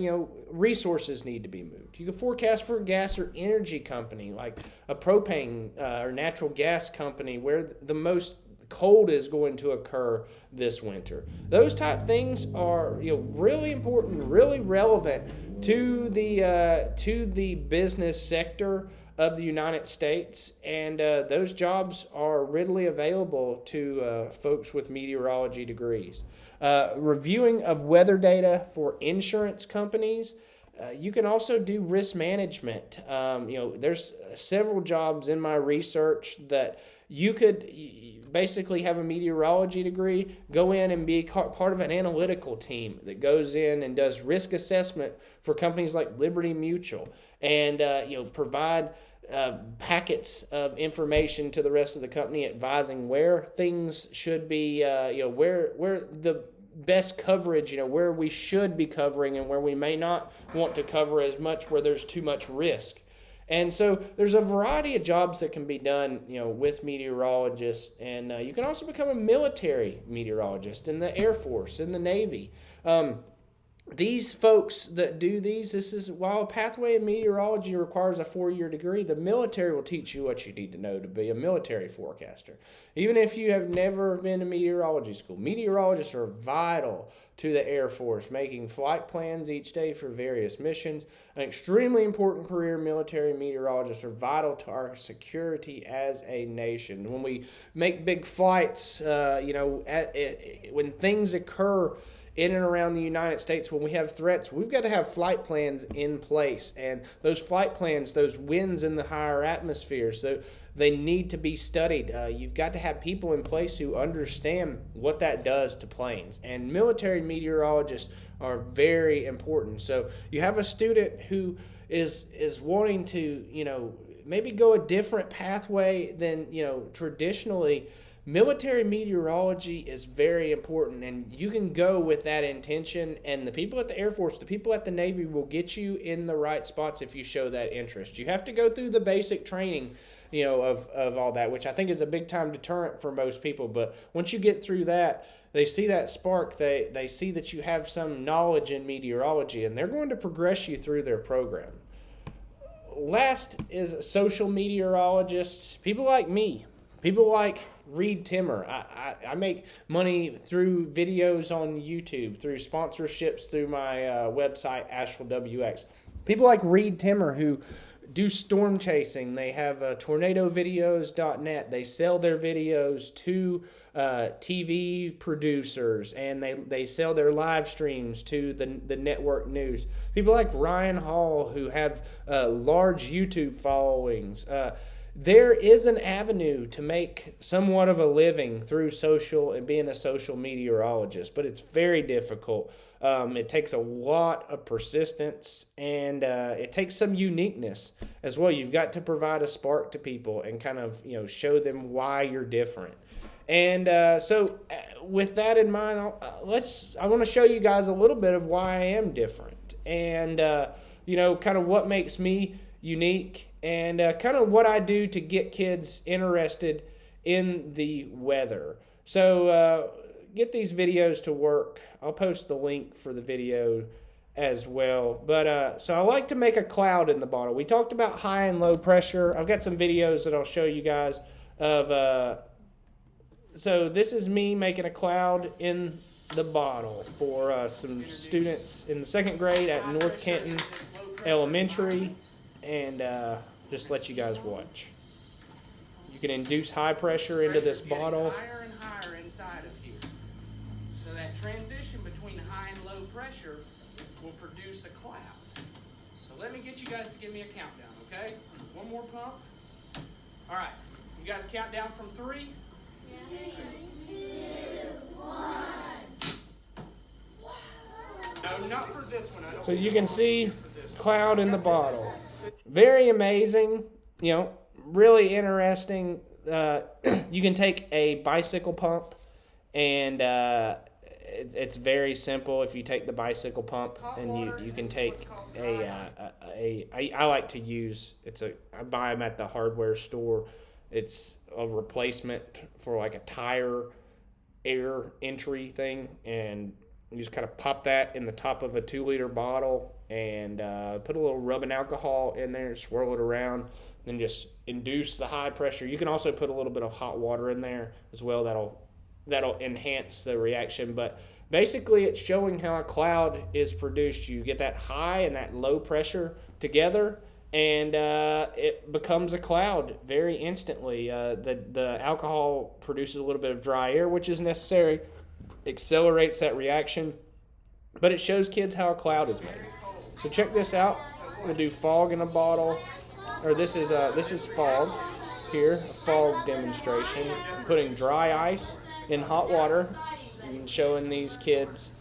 resources need to be moved. You can forecast for a gas or energy company like a propane or natural gas company where the most cold is going to occur this winter. Those type things are really important, really relevant to the business sector of the United States, and those jobs are readily available to folks with meteorology degrees. Reviewing of weather data for insurance companies. You can also do risk management. There's several jobs in my research that you could basically have a meteorology degree, go in and be part of an analytical team that goes in and does risk assessment for companies like Liberty Mutual, and provide packets of information to the rest of the company advising where things should be, where the best coverage, where we should be covering and where we may not want to cover as much, where there's too much risk. And so there's a variety of jobs that can be done, with meteorologists, and you can also become a military meteorologist in the Air Force, in the Navy. These folks that do this is while a pathway in meteorology requires a 4-year degree, the military will teach you what you need to know to be a military forecaster. Even if you have never been to meteorology school, meteorologists are vital to the Air Force, making flight plans each day for various missions. An extremely important career. Military meteorologists are vital to our security as a nation. When we make big flights, when things occur in and around the United States, when we have threats, we've got to have flight plans in place. And those flight plans, those winds in the higher atmosphere, so they need to be studied. You've got to have people in place who understand what that does to planes. And military meteorologists are very important. So you have a student who is wanting to, maybe go a different pathway than, traditionally. Military meteorology is very important, and you can go with that intention, and the people at the Air Force, the people at the Navy will get you in the right spots if you show that interest. You have to go through the basic training, of all that, which I think is a big time deterrent for most people. But once you get through that, they see that spark, they see that you have some knowledge in meteorology, and they're going to progress you through their program. Last is social meteorologists, people like me. People like Reed Timmer. I make money through videos on YouTube, through sponsorships, through my website, AshevilleWX. People like Reed Timmer who do storm chasing. They have tornadovideos.net. They sell their videos to TV producers, and they sell their live streams to the network news. People like Ryan Hall, who have large YouTube followings. There is an avenue to make somewhat of a living through social and being a social meteorologist, but it's very difficult. It takes a lot of persistence, and it takes some uniqueness as well. You've got to provide a spark to people and kind of, show them why you're different. And so with that in mind, I want to show you guys a little bit of why I am different, and kind of what makes me unique, and kind of what I do to get kids interested in the weather. So get these videos to work. I'll post the link for the video as well. But so I like to make a cloud in the bottle. We talked about high and low pressure. I've got some videos that I'll show you guys of. So this is me making a cloud in the bottle for some students in the 2nd grade at North Kenton Elementary. And just let you guys watch. You can induce high pressure into this bottle. Higher and higher inside of here. So that transition between high and low pressure will produce a cloud. So let me get you guys to give me a countdown, okay? One more pump. All right. You guys count down from 3. 3, 2, 1. No, not for this one. So you can see cloud in the bottle. Very amazing, really interesting. You can take a bicycle pump, and it's very simple. If you take the bicycle pump, and you can take I like to use, I buy them at the hardware store. It's a replacement for like a tire air entry thing, and you just kind of pop that in the top of a 2-liter bottle and put a little rubbing alcohol in there, swirl it around, then just induce the high pressure. You can also put a little bit of hot water in there as well. That'll enhance the reaction. But basically, it's showing how a cloud is produced. You get that high and that low pressure together, and it becomes a cloud very instantly. The alcohol produces a little bit of dry air, which is necessary, accelerates that reaction, but it shows kids how a cloud is made. So check this out. We'll do fog in a bottle, or this is fog here, a fog demonstration. I'm putting dry ice in hot water and showing these kids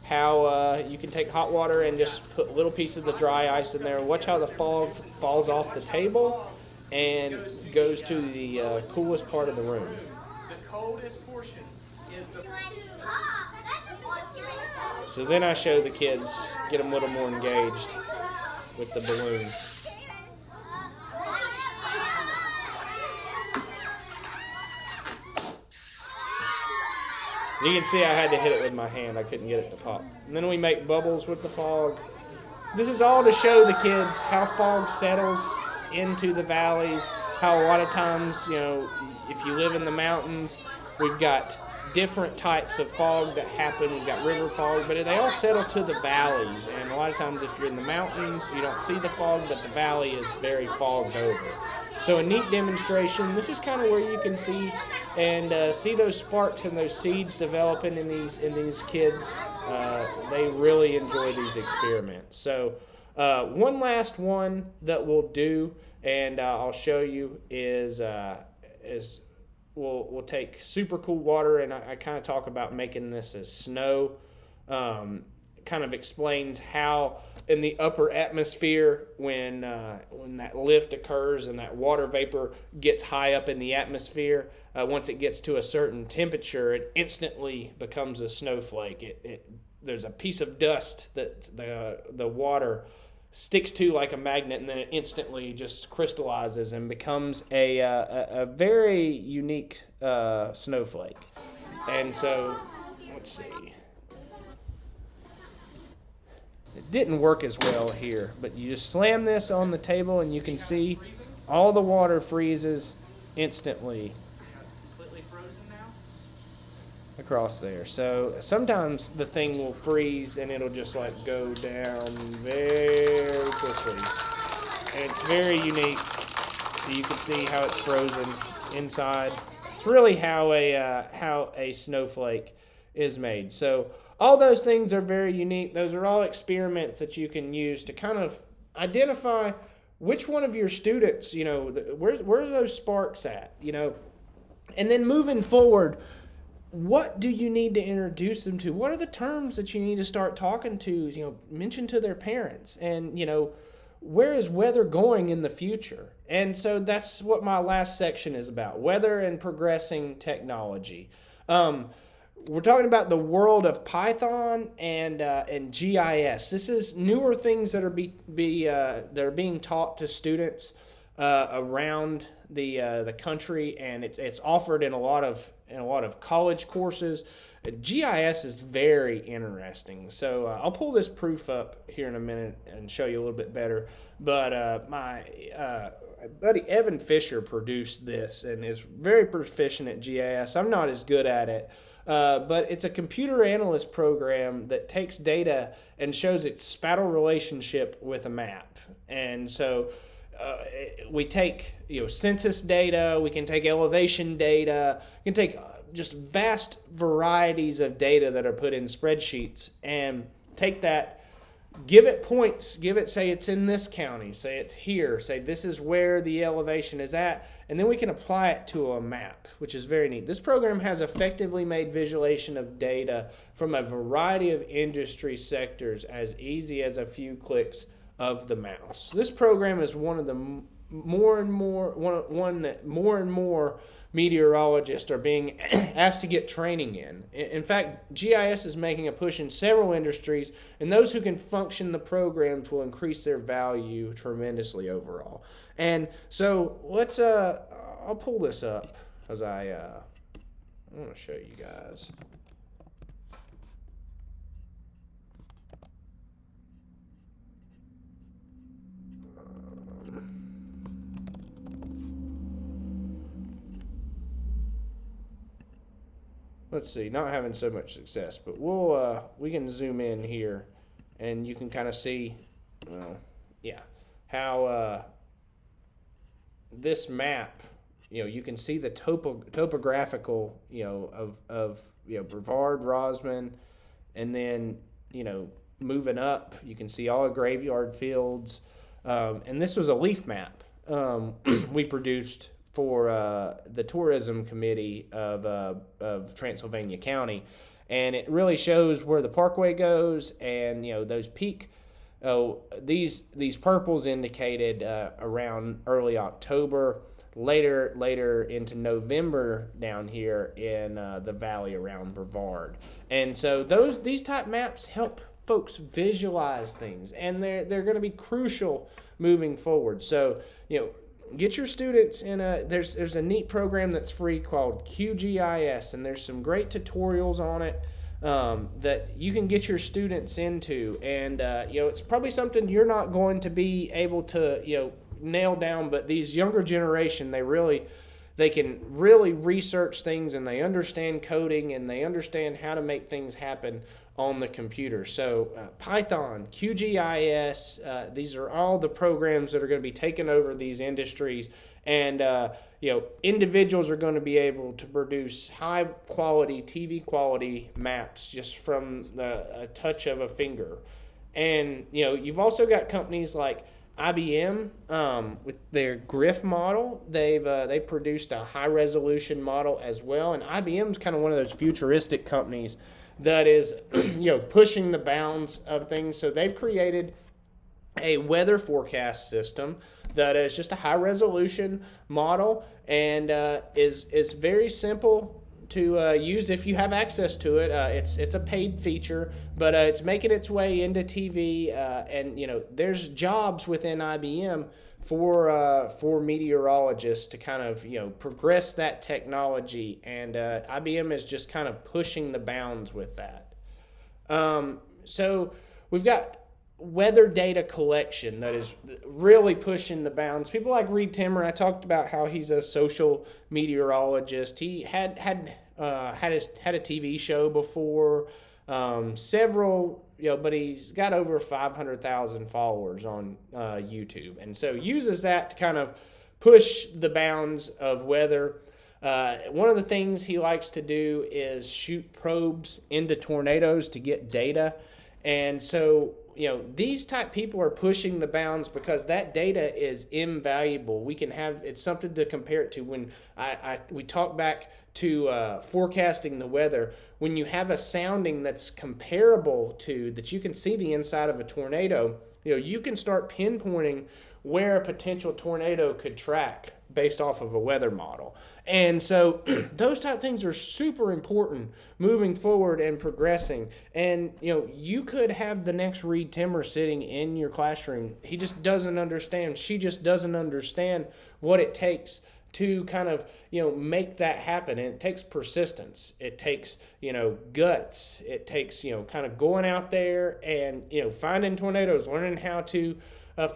how you can take hot water and just put little pieces of dry ice in there. Watch how the fog falls off the table and goes to the coolest part of the room. The coldest portion is the... So then I show the kids, get them a little more engaged with the balloon. You can see I had to hit it with my hand. I couldn't get it to pop. And then we make bubbles with the fog. This is all to show the kids how fog settles into the valleys, how a lot of times, if you live in the mountains, we've got different types of fog that happen. We've got river fog, but they all settle to the valleys. And a lot of times if you're in the mountains, you don't see the fog, but the valley is very fogged over. So a neat demonstration. This is kind of where you can see those sparks and those seeds developing in these kids. They really enjoy these experiments. So one last one that we'll do, and I'll show you is we'll take super cool water, and I kind of talk about making this as snow. Kind of explains how in the upper atmosphere, when that lift occurs and that water vapor gets high up in the atmosphere, once it gets to a certain temperature, it instantly becomes a snowflake. There's a piece of dust that the water sticks to like a magnet, and then it instantly just crystallizes and becomes a very unique snowflake. And so, let's see. It didn't work as well here, but you just slam this on the table and you can see all the water freezes instantly across there. So sometimes the thing will freeze and it'll just like go down very quickly. and it's very unique. You can see how it's frozen inside. It's really how a snowflake is made. So all those things are very unique. Those are all experiments that you can use to kind of identify which one of your students, where's those sparks at, and then moving forward, what do you need to introduce them to? What are the terms that you need to start talking to, mention to their parents? And, where is weather going in the future? And so that's what my last section is about, weather and progressing technology. We're talking about the world of Python and GIS. This is newer things that are being taught to students around the country, and it's offered in a lot of college courses. GIS is very interesting. So I'll pull this proof up here in a minute and show you a little bit better. But my buddy Evan Fisher produced this and is very proficient at GIS. I'm not as good at it. But it's a computer analyst program that takes data and shows its spatial relationship with a map. And so we take census data, we can take elevation data, we can take just vast varieties of data that are put in spreadsheets and take that, give it points, say it's in this county, say it's here, say this is where the elevation is at, and then we can apply it to a map, which is very neat. This program has effectively made visualization of data from a variety of industry sectors as easy as a few clicks of the mouse. This program is one of the more and more meteorologists are being asked to get training in. In fact, GIS is making a push in several industries, and those who can function the programs will increase their value tremendously overall. And so let's I'll pull this up as I want to show you guys. Let's see, not having so much success, but we can zoom in here, and you can kind of see, how this map, you can see the topographical, of Brevard, Rosman, and then moving up, you can see all the graveyard fields, and this was a leaf map we produced for the tourism committee of Transylvania County, and it really shows where the parkway goes, and those peak. These purples indicated around early October, later into November down here in the valley around Brevard, and so these type maps help folks visualize things, and they're going to be crucial moving forward. So get your students in there's a neat program that's free called QGIS, and there's some great tutorials on it that you can get your students into, and it's probably something you're not going to be able to nail down, but these younger generation, they can really research things, and they understand coding, and they understand how to make things happen on the computer. So Python, QGIS, these are all the programs that are going to be taking over these industries, and individuals are going to be able to produce high quality, TV quality maps just from a touch of a finger. And you've also got companies like IBM with their GRIF model. They've produced a high resolution model as well, and IBM's kind of one of those futuristic companies that is pushing the bounds of things. So they've created a weather forecast system that is just a high resolution model, and is very simple to use if you have access to it. It's a paid feature, but it's making its way into TV, and there's jobs within IBM for meteorologists to kind of progress that technology, and IBM is just kind of pushing the bounds with that. So we've got weather data collection that is really pushing the bounds. People like Reed Timmer, I talked about how he's a social meteorologist. He had a TV show before. several, but he's got over 500,000 followers on YouTube. And so uses that to kind of push the bounds of weather. One of the things he likes to do is shoot probes into tornadoes to get data. And so, these type people are pushing the bounds because that data is invaluable. We can have, it's something to compare it to. When we talk back to forecasting the weather, when you have a sounding that's comparable to, that you can see the inside of a tornado, you can start pinpointing where a potential tornado could track based off of a weather model. And so those type of things are super important moving forward and progressing. And, you could have the next Reed Timmer sitting in your classroom. He just doesn't understand. She just doesn't understand what it takes to kind of, make that happen. And it takes persistence. It takes, guts. It takes, kind of going out there and, finding tornadoes, learning how to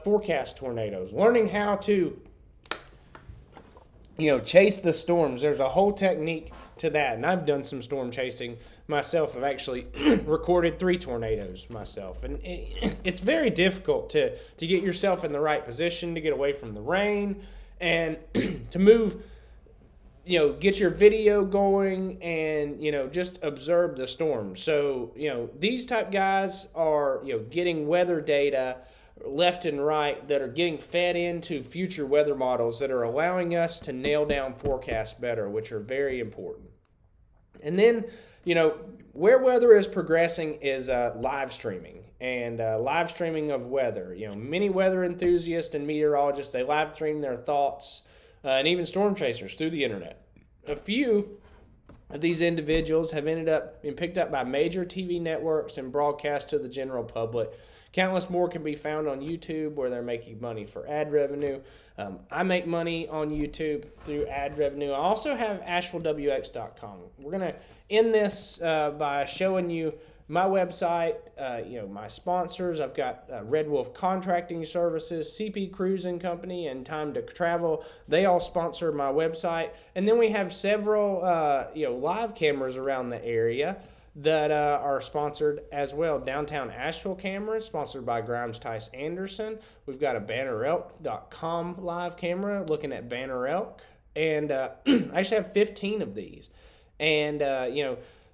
forecast tornadoes, learning how to chase the storms. There's a whole technique to that, and I've done some storm chasing myself. I've actually recorded 3 tornadoes myself, and it's very difficult to get yourself in the right position, to get away from the rain, and to move, get your video going, and just observe the storm. So these type guys are getting weather data left and right that are getting fed into future weather models that are allowing us to nail down forecasts better, which are very important. And then, where weather is progressing is live streaming and live streaming of weather. Many weather enthusiasts and meteorologists, they live stream their thoughts and even storm chasers through the internet. A few of these individuals have ended up being picked up by major TV networks and broadcast to the general public. Countless more can be found on YouTube, where they're making money for ad revenue. I make money on YouTube through ad revenue. I also have AshevilleWX.com. We're going to end this by showing you my website, my sponsors. I've got Red Wolf Contracting Services, CP Cruising Company, and Time to Travel. They all sponsor my website. And then we have several live cameras around the area that are sponsored as well. Downtown Asheville Camera, sponsored by Grimes Tice Anderson. We've got a BannerElk.com live camera looking at Banner Elk. And I actually have 15 of these. And,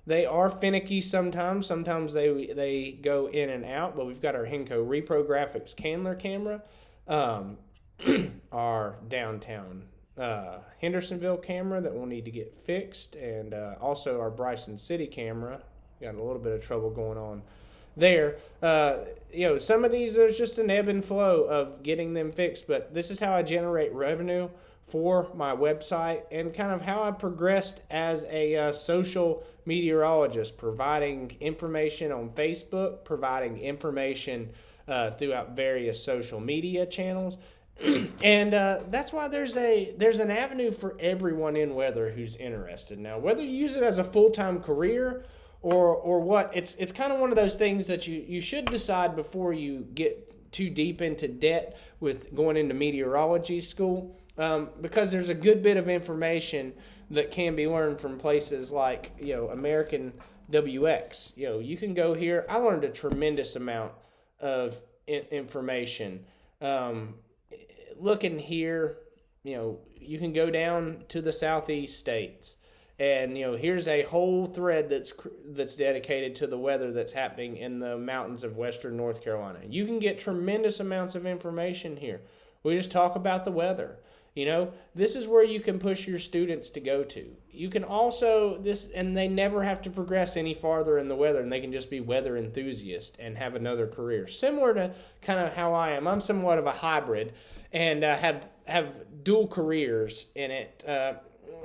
they are finicky sometimes. Sometimes they go in and out. But we've got our Henco Repro Graphics Candler camera. Our downtown Hendersonville camera that will need to get fixed. And also our Bryson City camera. Got a little bit of trouble going on there. Some of these, there's just an ebb and flow of getting them fixed, but this is how I generate revenue for my website and kind of how I progressed as a social meteorologist, providing information on Facebook, providing information throughout various social media channels. And that's why there's an avenue for everyone in weather who's interested. Now, whether you use it as a full-time career or what, it's kind of one of those things that you should decide before you get too deep into debt with going into meteorology school, because there's a good bit of information that can be learned from places like American WX. You can go here. I learned a tremendous amount of information. Looking here, you can go down to the southeast states. And here's a whole thread that's dedicated to the weather that's happening in the mountains of western North Carolina. You can get tremendous amounts of information here. We just talk about the weather. This is where you can push your students to go to. You can also and they never have to progress any farther in the weather, and they can just be weather enthusiasts and have another career. Similar to kind of how I am. I'm somewhat of a hybrid and have dual careers in it.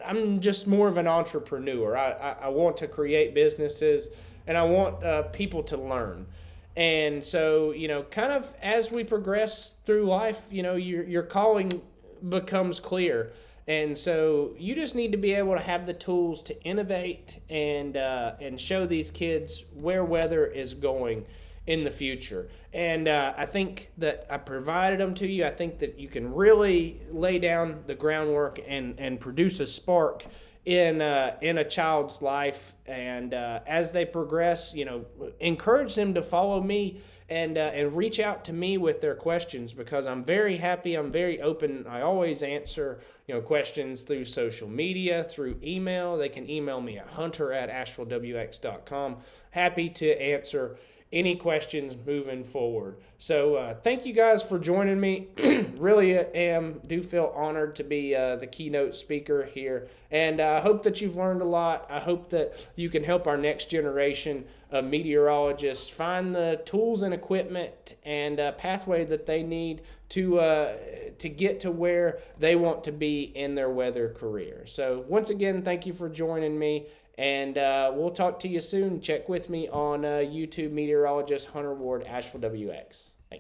I'm just more of an entrepreneur. I want to create businesses, and I want people to learn. And so, kind of as we progress through life, your calling becomes clear. And so you just need to be able to have the tools to innovate and show these kids where weather is going in the future. And I think that I provided them to you. I think that you can really lay down the groundwork and produce a spark in a child's life, and as they progress, encourage them to follow me and reach out to me with their questions, because I'm very happy. I'm very open. I always answer questions through social media, through email. They can email me at hunter@AshevilleWX.com. Happy to answer any questions moving forward. So thank you guys for joining me. Really do feel honored to be the keynote speaker here, and I hope that you've learned a lot. I hope that you can help our next generation of meteorologists find the tools and equipment and pathway that they need to get to where they want to be in their weather career. So once again, thank you for joining me. And we'll talk to you soon. Check with me on YouTube, Meteorologist Hunter Ward, AshevilleWX. Thanks.